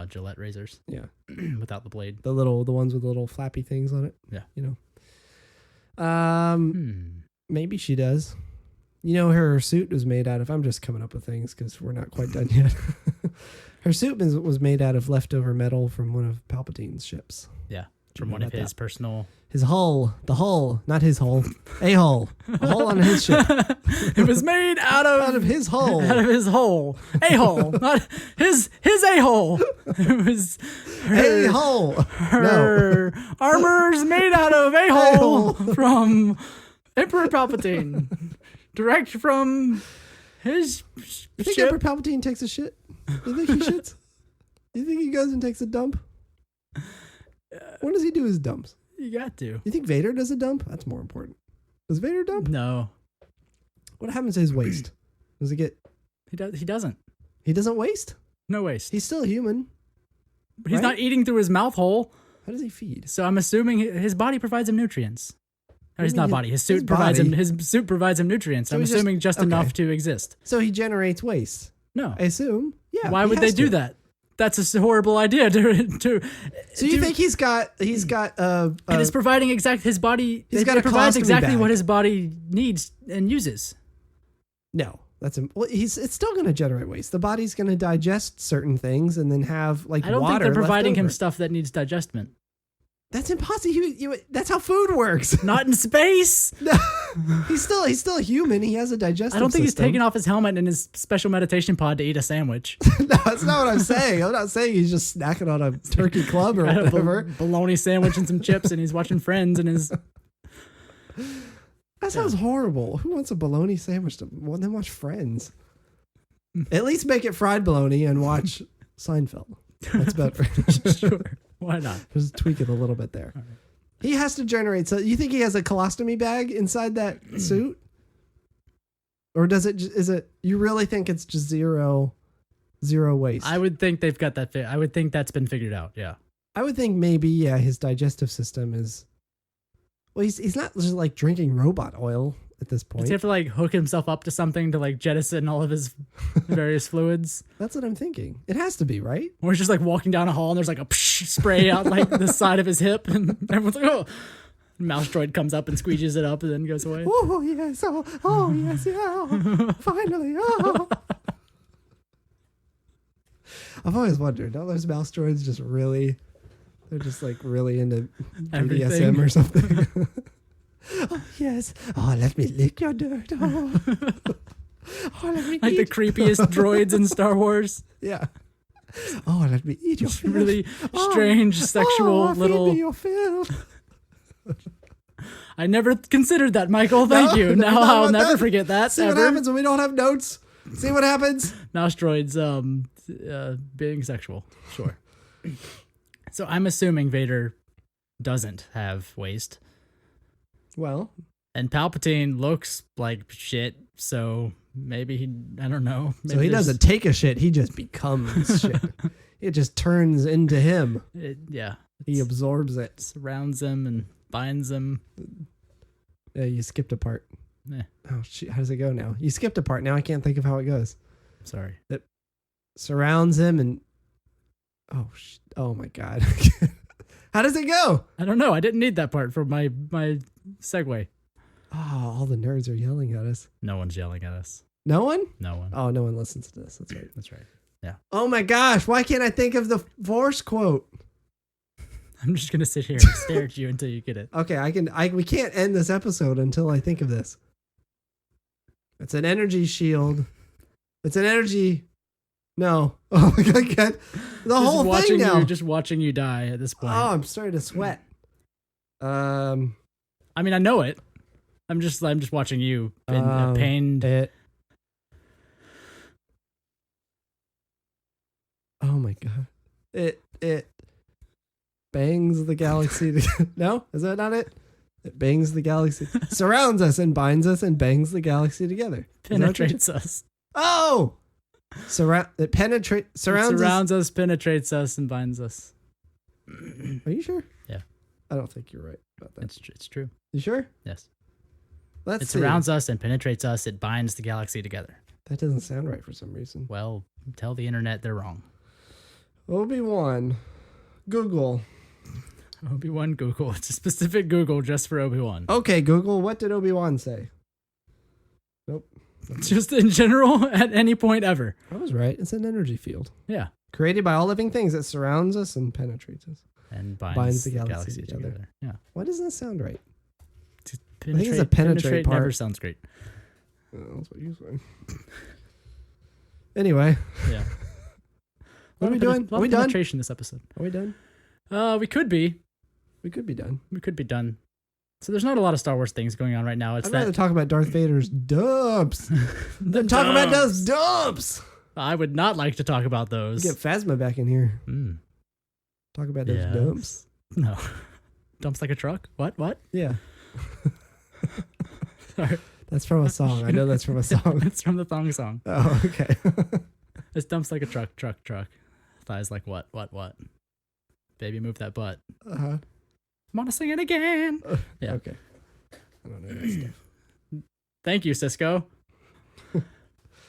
Gillette razors. Yeah. Without the blade. The ones with the little flappy things on it. Yeah. Maybe she does. Her suit was made out of, I'm just coming up with things because we're not quite done yet. Her suit was made out of leftover metal from one of Palpatine's ships. Yeah. From one of his personal. His hull. The hull. Not his hull. A hull. A hull on his ship. It was made out of his hull. Out of his hole. A hole. Not his a hole. It was a hole. Her armor's made out of a hole from Emperor Palpatine. Direct from his You think ship. Emperor Palpatine takes a shit? You think he shits? You think he goes and takes a dump? When does he do his dumps? You got to. You think Vader does a dump? That's more important. Does Vader dump? No. What happens to his waste? Does it get... He doesn't. He doesn't waste? No waste. He's still human. But he's not eating through his mouth hole. How does he feed? So I'm assuming his body provides him nutrients. Or his not body. His suit his provides body. him. His suit provides him nutrients. So I'm assuming just enough to exist. So he generates waste. No. I assume. Yeah. Why would they do that? That's a horrible idea. So you think he's got it is providing his body. He's got it provides colostomy exactly bag. what his body needs and uses. No, it's still going to generate waste. The body's going to digest certain things and then have I don't water think they're providing left him over. stuff that needs digestment. That's impossible. That's how food works. Not in space. No, he's still a human. He has a digestive I don't think system. he's taking off his helmet in his special meditation pod to eat a sandwich. No, that's not what I'm saying. I'm not saying he's just snacking on a turkey club or whatever. Bologna sandwich and some chips, and he's watching Friends and his. That sounds horrible. Who wants a bologna sandwich to then watch Friends? At least make it fried bologna and watch Seinfeld. That's better. Sure. Why not? Just tweak it a little bit there. Right. He has to generate. So you think he has a colostomy bag inside that suit? Or is it, you really think it's just zero waste? I would think they've got that. I would think that's been figured out. Yeah. I would think maybe, yeah, his digestive system is, well, he's not just like drinking robot oil at this point. Does he have to like hook himself up to something to like jettison all of his various fluids? That's what I'm thinking. It has to be, right? Or he's just like walking down a hall and there's like a spray out like the side of his hip and everyone's like, oh. Mouse droid comes up and squeegees it up and then goes away. Oh, yes. Oh yes. Yeah. Finally. Oh. I've always wondered, don't those mouse droids just really, they're just like really into BDSM or something? Oh, yes. Oh, let me lick your dirt. Oh, let me like eat. the creepiest droids in Star Wars. Yeah. Oh, let me eat your Just filth. really strange sexual little. Feed me your filth. I never considered that, Michael. Thank you. Now I'll never forget that. See what happens when we don't have notes. See what happens. Mouse droids being sexual. Sure. So I'm assuming Vader doesn't have waste. Well, and Palpatine looks like shit, so maybe I don't know. Maybe so he doesn't take a shit, he just becomes shit. It just turns into him. He absorbs it. Surrounds him and binds him. Yeah, you skipped a part. Oh, shit, how does it go now? You skipped a part. Now I can't think of how it goes. Sorry. It surrounds him and... Oh my God. How does it go? I don't know. I didn't need that part for my segue. Oh, all the nerds are yelling at us. No one's yelling at us. No one? No one. Oh, no one listens to this. That's right. That's right. Yeah. Oh my gosh. Why can't I think of the Force quote? I'm just going to sit here and stare at you until you get it. Okay, we can't end this episode until I think of this. It's an energy shield. It's an energy... No. Oh my God. The whole thing now. Just watching you die at this point. Oh, I'm starting to sweat. I mean, I know it. I'm just watching you pained. Oh my God. It bangs the galaxy. No? Is that not it? It bangs the galaxy. Surrounds us and binds us and bangs the galaxy together. Penetrates us. Oh! Surrounds us, penetrates us, and binds us. Are you sure? Yeah. I don't think you're right about that. It's true. You sure? Yes. It surrounds us and penetrates us. It binds the galaxy together. That doesn't sound right for some reason. Well, tell the internet they're wrong. Obi-Wan. Google. Obi-Wan Google. It's a specific Google just for Obi-Wan. Okay, Google. What did Obi-Wan say? Nope. Just in general, at any point ever. I was right. It's an energy field. Yeah. Created by all living things that surrounds us and penetrates us. And binds the galaxy together. Yeah. Why doesn't that sound right? I think it's a penetrate part. Never sounds great. That's what you say. Anyway. Yeah. What are we doing? Are we done? Penetration this episode. Are we done? We could be. We could be done. We could be done. So there's not a lot of Star Wars things going on right now. I'd rather talk about Darth Vader's dumps. Talk about those dumps. I would not like to talk about those. Get Phasma back in here. Talk about those dumps. No. Dumps like a truck? What? Yeah. Sorry. That's from a song. I know that's from a song. It's from the thong song. Oh, okay. It's dumps like a truck. Thighs like what? Baby, move that butt. Uh-huh. I'm gonna sing it again. Yeah. Okay. I don't know that stuff. Thank you, Cisco.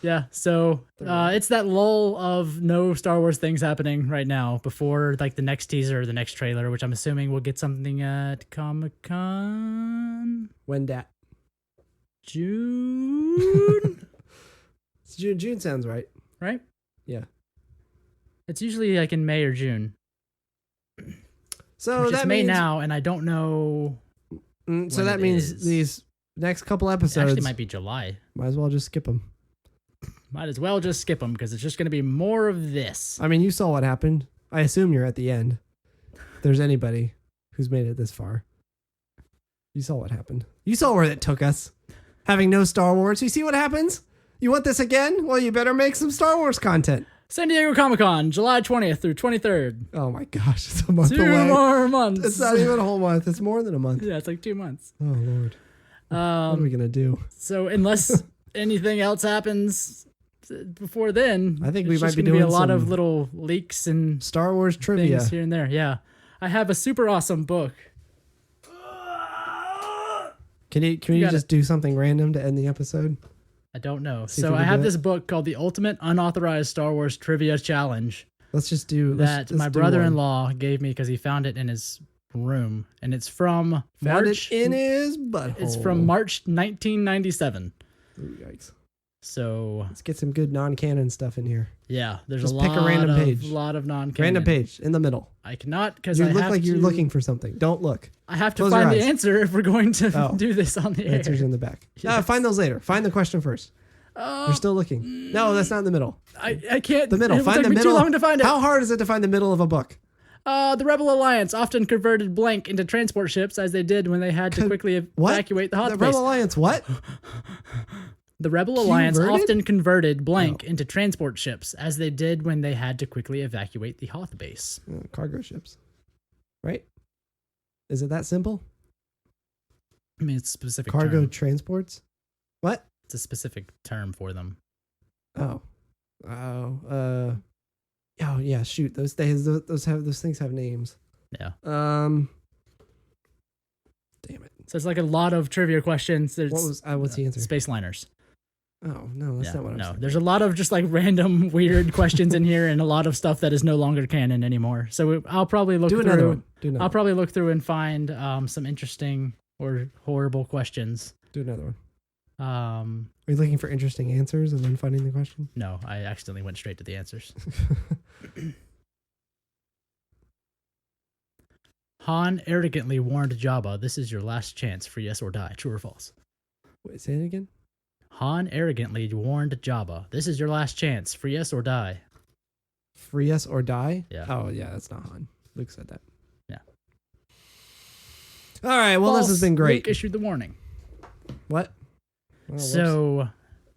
Yeah, so it's that lull of no Star Wars things happening right now before like the next teaser or the next trailer, which I'm assuming we'll get something at Comic-Con. When dat? June? It's June. June sounds right. Right? Yeah. It's usually like in May or June. So which that is May means, now, and I don't know. So that means these next couple episodes actually might be July. Might as well just skip them. Might as well just skip them because it's just going to be more of this. I mean, you saw what happened. I assume you're at the end. If there's anybody who's made it this far. You saw what happened. You saw where it took us. Having no Star Wars. You see what happens? You want this again? Well, you better make some Star Wars content. San Diego Comic-Con, July 20th through 23rd. Oh my gosh, it's a month away. 2 more months. It's not even a whole month. It's more than a month. Yeah, it's like 2 months. Oh, Lord. What are we going to do? So unless anything else happens before then, I think we might be doing doing a lot of little leaks and Star Wars trivia things here and there. Yeah. I have a super awesome book. Can you just do something random to end the episode? I don't know. See if So we I can have do this it. book called The Ultimate Unauthorized Star Wars Trivia Challenge Let's just do that my brother-in-law gave me because he found it in his room, and it's from Found March. it in his butthole. It's from March 1997. Ooh, yikes. So Let's get some good non-canon stuff in here. yeah, there's Just a pick lot a random page. lot of non-canon. Random page in the middle. I cannot because You I look have like you're to- looking for something. Don't look. I have to Close find your the eyes. answer if we're going to Oh. do this on the The air. answer's in the back. Yes. Find those later. Find the question first. You're still looking. No, that's not in the middle. I can't. The middle. It would Find take the me middle. Too long to find it. How hard is it to find the middle of a book? The Rebel Alliance often converted blank into transport ships as they did when they had to quickly What? evacuate the hot The space. Rebel Alliance what? The Rebel Alliance Converted? often converted blank into transport ships as they did when they had to quickly evacuate the Hoth base. Cargo ships. Right? Is it that simple? I mean, it's a specific Cargo term. transports? What? It's a specific term for them. Oh. Oh, yeah, shoot. Those things have names. Yeah. Damn it. So it's like a lot of trivia questions. There's What's the answer? space liners. Oh, no, that's not what I was thinking. There's a lot of just like random weird questions in here and a lot of stuff that is no longer canon anymore. So I'll probably look Do through. another one. I'll probably look through and find some interesting or horrible questions. Do another one. Are Are you looking for interesting answers and then finding the question? No, I accidentally went straight to the answers. Han arrogantly warned Jabba, "This is your last chance for yes or die. True or false?" Wait, say it again? Han arrogantly warned Jabba, "This is your last chance for yes or die." Free us or die? Yeah. Oh, yeah, that's not Han. Luke said that. Yeah. All right, well, this has been great. Luke issued the warning. What? Oh, So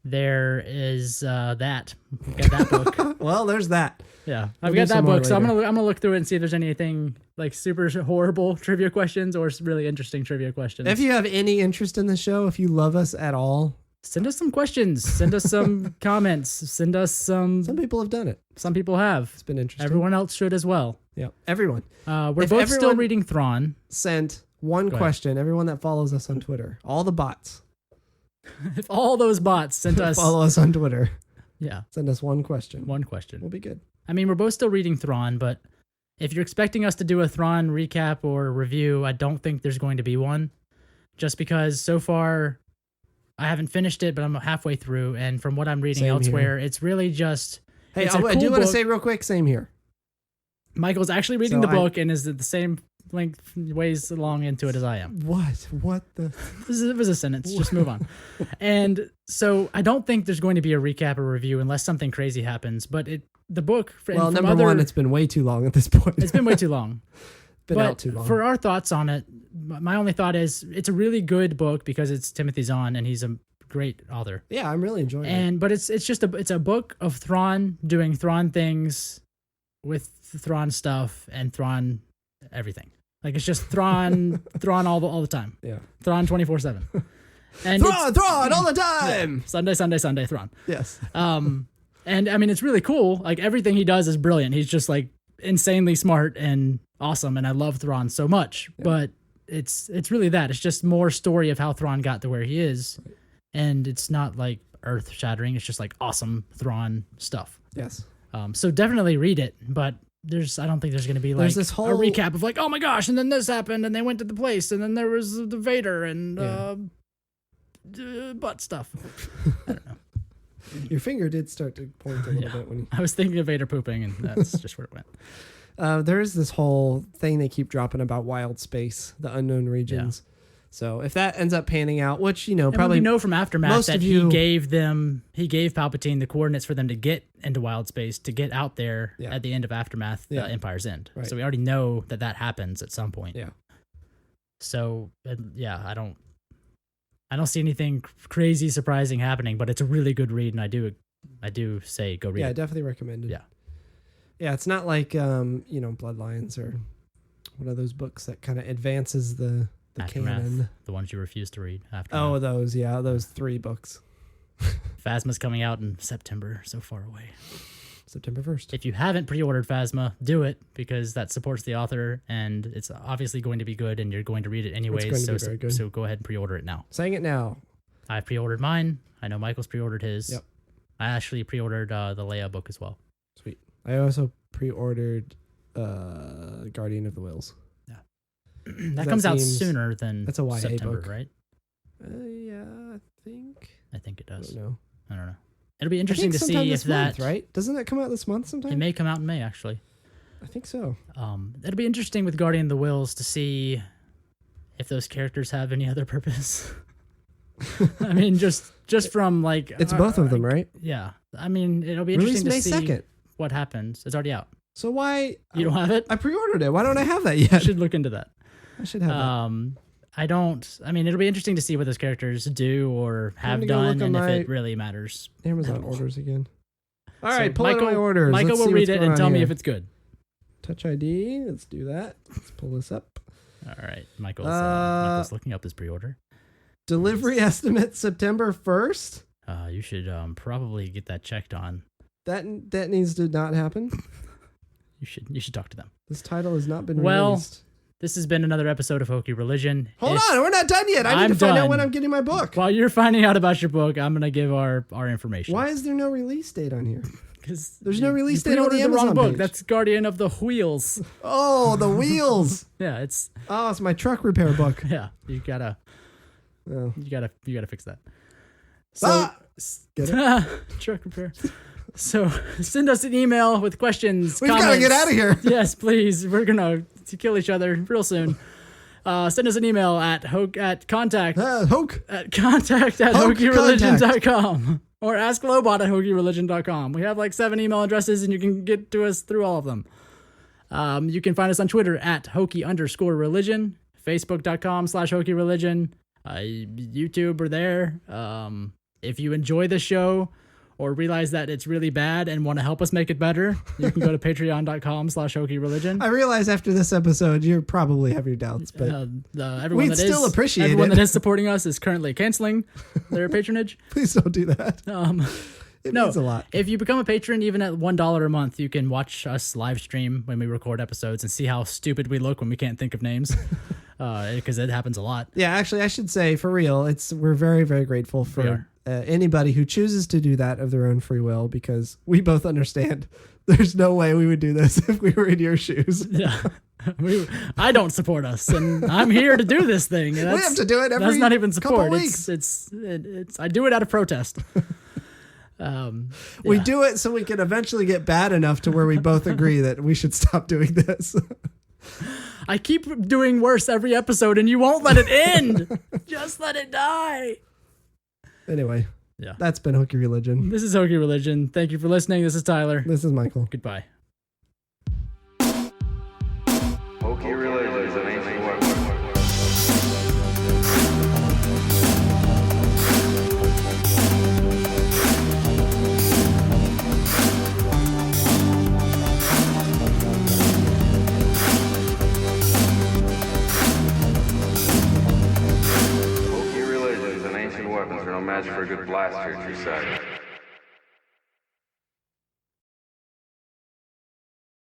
there is that. We've got that book. whoops. Well, there's that. Yeah, We'll I've do got that some more book. So I'm later. gonna look through it and see if there's anything like super horrible trivia questions or really interesting trivia questions. If you have any interest in the show, if you love us at all, send us some questions. Send us some comments. Send us some. some people have done it. Some people have. It's been interesting. Everyone else should as well. Yeah, everyone. We're If both still everyone- reading Thrawn. Sent one Go ahead. question. Everyone that follows us on Twitter, all the bots, If all those bots sent us, follow us on Twitter. yeah, Send us one question. one question. We'll be good. I mean, we're both still reading Thrawn, but if you're expecting us to do a Thrawn recap or review, I don't think there's going to be one. Just because so far I haven't finished it, but I'm halfway through, and from what I'm reading Same elsewhere, it's really just. Hey, it's a I do cool want to book. say real quick, same here. Michael's actually reading So the book and is at the same length ways along into it as I am. What? What the? It was a sentence. Just move on. And so I don't think there's going to be a recap or review unless something crazy happens. But the book. Well, from number one, it's been way too long at this point. it's been way too long. been but out too long. For our thoughts on it, my only thought is it's a really good book because it's Timothy Zahn and he's a great author. Yeah, I'm really enjoying it. But it's a book of Thrawn doing Thrawn things Thrawn stuff and Thrawn everything. Like it's just Thrawn all the time. Yeah. Thrawn 24/7. And Thrawn all the time. Yeah. Sunday Thrawn. Yes. And I mean it's really cool. Like everything he does is brilliant. He's just like insanely smart and awesome, and I love Thrawn so much. Yeah. But it's really that. It's just more story of how Thrawn got to where he is, and it's not like earth shattering. It's just like awesome Thrawn stuff. Yes. So definitely read it, but I don't think there's going to be like this whole a recap of like, oh my gosh, and then this happened, and they went to the place, and then there was the Vader and butt stuff. I don't know. Your finger did start to point a little bit when I was thinking of Vader pooping, and that's just where it went. There is this whole thing they keep dropping about wild space, the unknown regions. Yeah. So if that ends up panning out, which probably we know from Aftermath that he gave Palpatine the coordinates for them to get into wild space, to get out there at the end of Aftermath, Empire's End. Right. So we already know that happens at some point. Yeah. So I don't see anything crazy surprising happening, but it's a really good read, and I do say go read it. Yeah, definitely recommend it. Yeah. Yeah, it's not like Bloodlines or one of those books that kind of advances the Aftermath, canon. The ones you refuse to read. Aftermath. Oh, those 3 books. Phasma's coming out in September, so far away. September 1st. If you haven't pre-ordered Phasma, do it, because that supports the author, and it's obviously going to be good, and you're going to read it anyways. So go ahead and pre-order it now. Saying it now. I pre-ordered mine. I know Michael's pre-ordered his. Yep. I actually pre-ordered the Leia book as well. Sweet. I also pre-ordered Guardian of the Wills. Yeah. that comes out sooner than that's a YA September, book, right? Yeah, I think it does. I don't know. It'll be interesting to see if that right? Doesn't that come out this month sometime? It may come out in May, actually. I think so. It'll be interesting with Guardian of the Wills to see if those characters have any other purpose. I mean, just from like it's both of them, right? Yeah. I mean, it'll be interesting to see 2nd. What happens. It's already out. So why you don't have it? I pre-ordered it. Why don't I have that yet? You should look into that. I should have that. I mean, it'll be interesting to see what those characters do or have done, and if it really matters. Amazon orders again. All right, pull out my orders. Michael will read it and tell me if it's good. Touch ID. Let's do that. Let's pull this up. All right, Michael's looking up his pre-order. Delivery estimate September 1st. You should probably get that checked on. That needs to not happen. You should talk to them. This title has not been released. This has been another episode of Hokey Religion. Hold on, we're not done yet. I need to find out when I'm getting my book. While you're finding out about your book, I'm going to give our information. Why is there no release date on here? Because there's no release date on the Amazon wrong book. page. That's Guardian of the Wheels. Oh, the wheels. Yeah, it's my truck repair book. Yeah, you gotta fix that. So get it? Truck repair. So send us an email with questions. We've got to get out of here. Yes, please. We're gonna kill each other real soon. Send us an email at contact at hokyreligion.com or asklobot@hokyreligion.com. We have like 7 email addresses, and you can get to us through all of them. You can find us on Twitter at @hokey_religion, facebook.com/hokyreligion, YouTube, we're there. If you enjoy the show or realize that it's really bad and want to help us make it better, you can go to patreon.com/hokyreligion. I realize after this episode, you probably have your doubts, but we'd still appreciate it. Everyone that is supporting us is currently canceling their patronage. Please don't do that. It means a lot. If you become a patron, even at $1 a month, you can watch us live stream when we record episodes and see how stupid we look when we can't think of names. Because it happens a lot. Yeah, actually, I should say, for real, we're very, very grateful for anybody who chooses to do that of their own free will, because we both understand there's no way we would do this if we were in your shoes. Yeah. I don't support us, and I'm here to do this thing. We have to do it every That's not even support. couple weeks. It's I do it out of protest. We do it so we can eventually get bad enough to where we both agree that we should stop doing this. I keep doing worse every episode, and you won't let it end. Just let it die. Anyway, that's been Hokey Religion. This is Hokey Religion. Thank you for listening. This is Tyler. This is Michael. Goodbye. Hokey Religion is an ancient work. no match for a good blaster at your side.